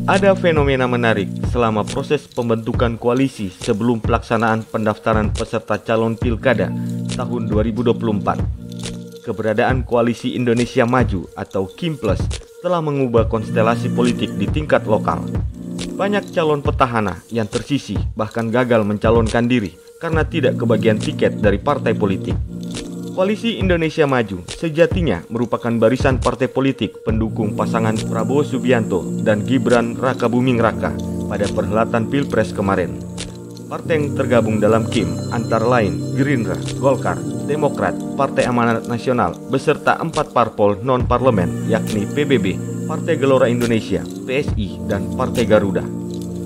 Ada fenomena menarik selama proses pembentukan koalisi sebelum pelaksanaan pendaftaran peserta calon pilkada tahun 2024. Keberadaan Koalisi Indonesia Maju atau KIMPLES telah mengubah konstelasi politik di tingkat lokal. Banyak calon petahana yang tersisih bahkan gagal mencalonkan diri karena tidak kebagian tiket dari partai politik. Koalisi Indonesia Maju sejatinya merupakan barisan partai politik pendukung pasangan Prabowo Subianto dan Gibran Rakabuming Raka pada perhelatan Pilpres kemarin. Partai yang tergabung dalam KIM antara lain Gerindra, Golkar, Demokrat, Partai Amanat Nasional beserta 4 parpol non-parlemen yakni PBB, Partai Gelora Indonesia, PSI, dan Partai Garuda.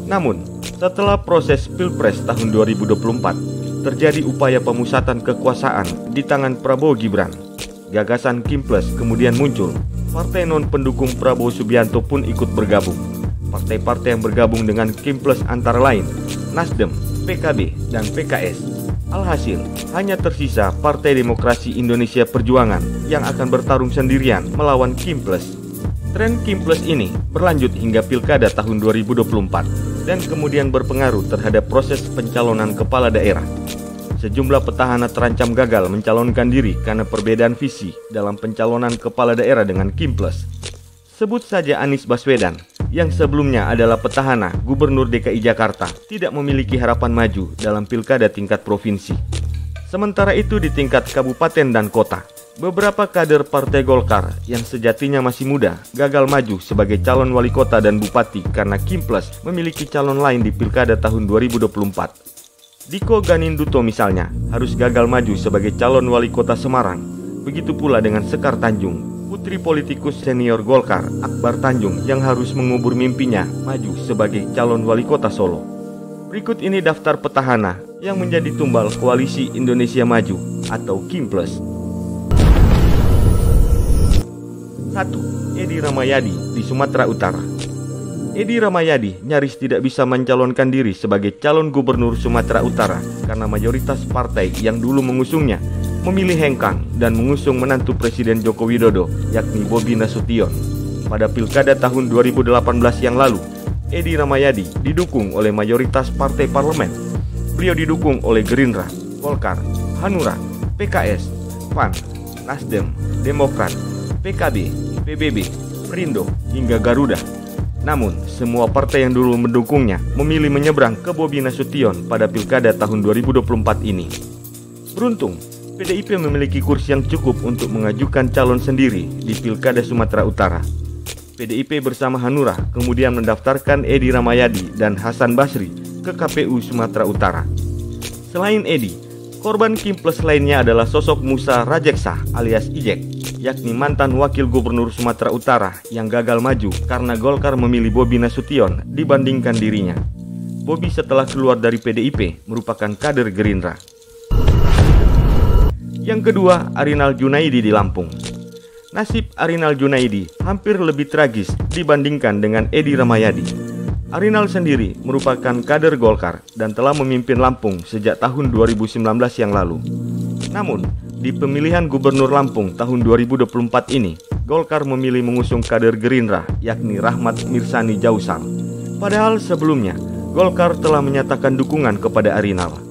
Namun, setelah proses Pilpres tahun 2024, terjadi upaya pemusatan kekuasaan di tangan Prabowo Gibran. Gagasan KIMPLES kemudian muncul. Partai non-pendukung Prabowo Subianto pun ikut bergabung. Partai-partai yang bergabung dengan KIMPLES antara lain Nasdem, PKB, dan PKS. Alhasil, hanya tersisa Partai Demokrasi Indonesia Perjuangan yang akan bertarung sendirian melawan KIMPLES. Tren KIMPLES ini berlanjut hingga Pilkada tahun 2024 dan kemudian berpengaruh terhadap proses pencalonan kepala daerah. Sejumlah petahana terancam gagal mencalonkan diri karena perbedaan visi dalam pencalonan kepala daerah dengan KIMPLES. Sebut saja Anies Baswedan, yang sebelumnya adalah petahana Gubernur DKI Jakarta, tidak memiliki harapan maju dalam pilkada tingkat provinsi. Sementara itu di tingkat kabupaten dan kota, beberapa kader Partai Golkar yang sejatinya masih muda gagal maju sebagai calon wali kota dan bupati karena KIMPLES memiliki calon lain di pilkada tahun 2024. Diko Ganinduto misalnya harus gagal maju sebagai calon wali kota Semarang. Begitu pula dengan Sekar Tanjung, putri politikus senior Golkar Akbar Tanjung yang harus mengubur mimpinya maju sebagai calon wali kota Solo. Berikut ini daftar petahana yang menjadi tumbal Koalisi Indonesia Maju atau KIMPLES. 1. Edi Rahmayadi di Sumatera Utara. Edi Rahmayadi nyaris tidak bisa mencalonkan diri sebagai calon gubernur Sumatera Utara karena mayoritas partai yang dulu mengusungnya memilih hengkang dan mengusung menantu Presiden Joko Widodo yakni Bobi Nasution. Pada pilkada tahun 2018 yang lalu, Edi Rahmayadi didukung oleh mayoritas partai parlemen. Beliau didukung oleh Gerindra, Golkar, Hanura, PKS, PAN, Nasdem, Demokrat, PKB, PBB, Perindo, hingga Garuda. Namun, semua partai yang dulu mendukungnya memilih menyeberang ke Bobi Nasution pada pilkada tahun 2024 ini. Beruntung, PDIP memiliki kursi yang cukup untuk mengajukan calon sendiri di pilkada Sumatera Utara. PDIP bersama Hanura kemudian mendaftarkan Edi Rahmayadi dan Hasan Basri ke KPU Sumatera Utara. Selain Edi, korban KIMPLES lainnya adalah sosok Musa Rajeksa alias Ijek, yakni mantan wakil gubernur Sumatera Utara yang gagal maju karena Golkar memilih Bobi Nasution dibandingkan dirinya. Bobi setelah keluar dari PDIP merupakan kader Gerindra. Yang kedua, Arinal Junaidi di Lampung. Nasib Arinal Junaidi hampir lebih tragis dibandingkan dengan Edi Rahmayadi. Arinal sendiri merupakan kader Golkar dan telah memimpin Lampung sejak tahun 2019 yang lalu. Namun, di pemilihan gubernur Lampung tahun 2024 ini, Golkar memilih mengusung kader Gerindra yakni Rahmat Mirsani Jausal. Padahal sebelumnya, Golkar telah menyatakan dukungan kepada Arinal.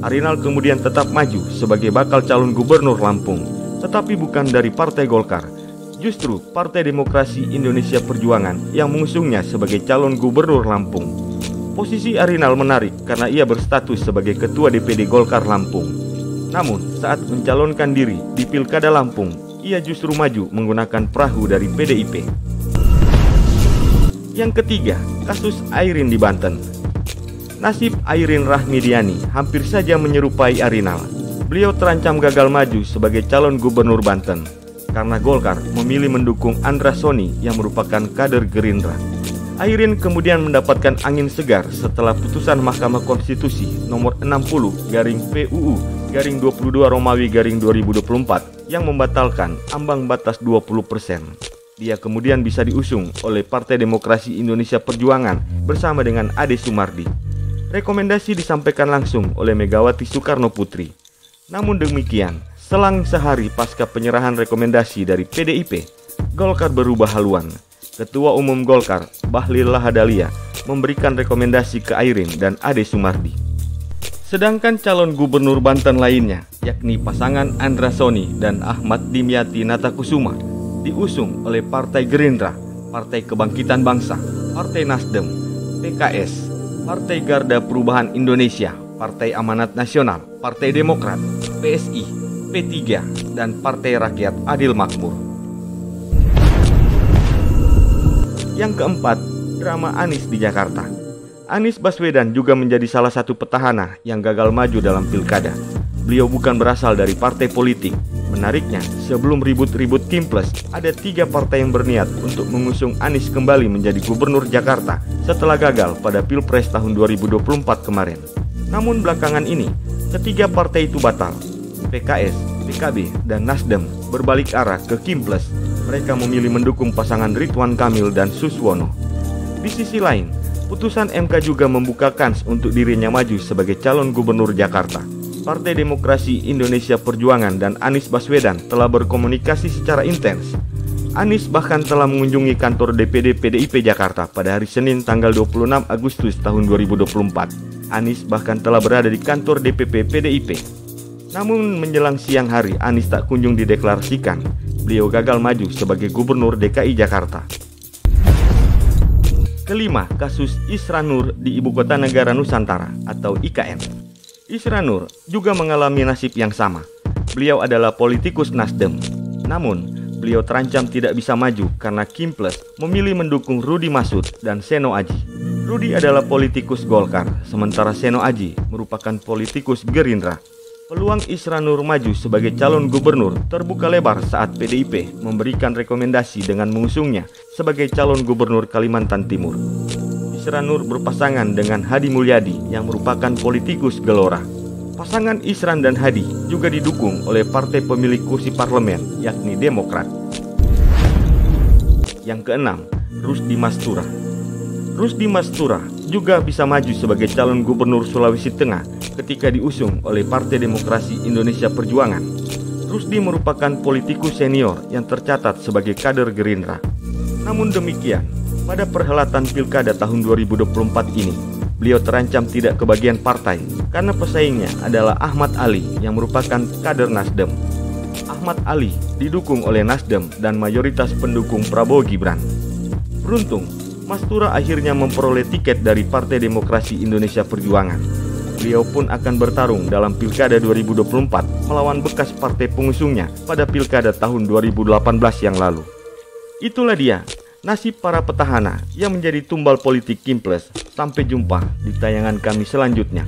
Arinal kemudian tetap maju sebagai bakal calon gubernur Lampung, tetapi bukan dari Partai Golkar. Justru Partai Demokrasi Indonesia Perjuangan yang mengusungnya sebagai calon gubernur Lampung. Posisi Arinal menarik karena ia berstatus sebagai ketua DPD Golkar Lampung. Namun, saat mencalonkan diri di Pilkada Lampung, ia justru maju menggunakan perahu dari PDIP. Yang ketiga, kasus Airin di Banten. Nasib Airin Rahmidiani hampir saja menyerupai Arinal. Beliau terancam gagal maju sebagai calon gubernur Banten karena Golkar memilih mendukung Andra Soni yang merupakan kader Gerindra. Airin kemudian mendapatkan angin segar setelah putusan Mahkamah Konstitusi nomor 60/PUU/22 Romawi/2024 yang membatalkan ambang batas 20%. Dia kemudian bisa diusung oleh Partai Demokrasi Indonesia Perjuangan bersama dengan Ade Sumardi. Rekomendasi disampaikan langsung oleh Megawati Soekarno Putri. Namun demikian, selang sehari pasca penyerahan rekomendasi dari PDIP, Golkar berubah haluan. Ketua Umum Golkar, Bahlil Lahadalia, memberikan rekomendasi ke Airin dan Ade Sumardi. Sedangkan calon gubernur Banten lainnya, yakni pasangan Andra Soni dan Ahmad Dimyati Natakusuma, diusung oleh Partai Gerindra, Partai Kebangkitan Bangsa, Partai Nasdem, PKS, Partai Garda Perubahan Indonesia, Partai Amanat Nasional, Partai Demokrat, PSI, P3, dan Partai Rakyat Adil Makmur. Yang keempat, drama Anies di Jakarta. Anies Baswedan juga menjadi salah satu petahana yang gagal maju dalam pilkada. Beliau bukan berasal dari partai politik. Menariknya, sebelum ribut-ribut Kimples, ada 3 partai yang berniat untuk mengusung Anies kembali menjadi gubernur Jakarta setelah gagal pada Pilpres tahun 2024 kemarin. Namun belakangan ini, ketiga partai itu batal. PKS, PKB, dan Nasdem berbalik arah ke Kimples. Mereka memilih mendukung pasangan Ridwan Kamil dan Suswono. Di sisi lain, putusan MK juga membuka kans untuk dirinya maju sebagai calon gubernur Jakarta. Partai Demokrasi Indonesia Perjuangan dan Anies Baswedan telah berkomunikasi secara intens. Anies bahkan telah mengunjungi kantor DPD PDIP Jakarta pada hari Senin tanggal 26 Agustus tahun 2024. Anies bahkan telah berada di kantor DPP PDIP. Namun menjelang siang hari, Anies tak kunjung dideklarasikan. Beliau gagal maju sebagai gubernur DKI Jakarta. Kelima, kasus Isra Nur di Ibu Kota Negara Nusantara atau IKN. Isra Nur juga mengalami nasib yang sama. Beliau adalah politikus Nasdem. Namun, beliau terancam tidak bisa maju karena Kimples memilih mendukung Rudi Masud dan Seno Aji. Rudi adalah politikus Golkar, sementara Seno Aji merupakan politikus Gerindra. Peluang Isra Nur maju sebagai calon gubernur terbuka lebar saat PDIP memberikan rekomendasi dengan mengusungnya sebagai calon gubernur Kalimantan Timur. Isra Nur berpasangan dengan Hadi Mulyadi yang merupakan politikus Gelora. Pasangan Isran dan Hadi juga didukung oleh partai pemilik kursi parlemen, yakni Demokrat. Yang keenam, Rusdi Mastura. Rusdi Mastura juga bisa maju sebagai calon gubernur Sulawesi Tengah ketika diusung oleh Partai Demokrasi Indonesia Perjuangan. Rusdi merupakan politikus senior yang tercatat sebagai kader Gerindra. Namun demikian, pada perhelatan pilkada tahun 2024 ini, beliau terancam tidak kebagian partai karena pesaingnya adalah Ahmad Ali yang merupakan kader Nasdem. Ahmad Ali didukung oleh Nasdem dan mayoritas pendukung Prabowo Gibran. Beruntung, Mastura akhirnya memperoleh tiket dari Partai Demokrasi Indonesia Perjuangan. Beliau pun akan bertarung dalam Pilkada 2024 melawan bekas partai pengusungnya pada Pilkada tahun 2018 yang lalu. Itulah dia nasib para petahana yang menjadi tumbal politik Kimples. Sampai jumpa di tayangan kami selanjutnya.